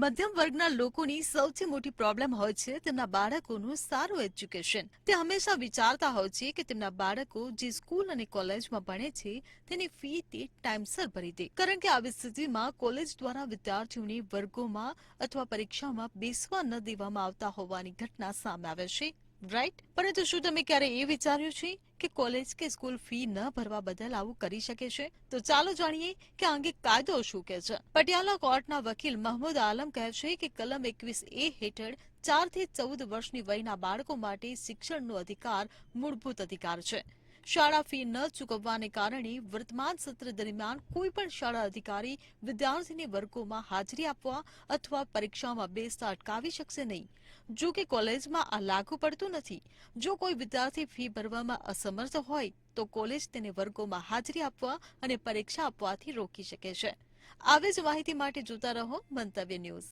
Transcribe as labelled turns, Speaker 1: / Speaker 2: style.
Speaker 1: મધ્યમ વર્ગના લોકોની સૌથી મોટી પ્રોબ્લેમ હોય છે તેમના બાળકોનું સારું એજ્યુકેશન. તે હંમેશા વિચારતા હોય છે કે તેમના બાળકો જે સ્કૂલ અને કોલેજમાં ભણે છે તેની ફી તે ટાઈમસર ભરી દે, કારણ કે આવી સ્થિતિમાં કોલેજ દ્વારા વિદ્યાર્થીઓને વર્ગોમાં અથવા પરીક્ષામાં બેસવા ન દેવામાં આવતા હોવાની ઘટના સામે આવે છે, રાઈટ? પરંતુ શું તમે ક્યારે એ વિચાર્યું છે કે કોલેજ કે સ્કૂલ ફી ન ભરવા બદલ આવું કરી શકે છે? તો ચાલો જાણીએ કે આ અંગે કાયદો શું કહે છે. પટિયાલા કોર્ટના વકીલ મહમૂદ આલમ કહે છે કે કલમ 21A હેઠળ 4 થી 14 વર્ષની વયના બાળકો માટે શિક્ષણનો અધિકાર મૂળભૂત અધિકાર છે. શાળા ફી ન ચૂકવવાને કારણે વર્તમાન સત્ર દરમિયાન કોઈ પણ શાળા અધિકારી વિદ્યાર્થીને વર્ગોમાં હાજરી આપવા અથવા પરીક્ષામાં બેસતા અટકાવી શકશે નહીં. જો કે કોલેજમાં આ લાગુ પડતું નથી. જો કોઈ વિદ્યાર્થી ફી ભરવામાં અસમર્થ હોય તો કોલેજ તેને વર્ગોમાં હાજરી આપવા અને પરીક્ષા આપવાથી રોકી શકે છે. આવી જ માહિતી માટે જોતા રહો મંતવ્ય ન્યૂઝ.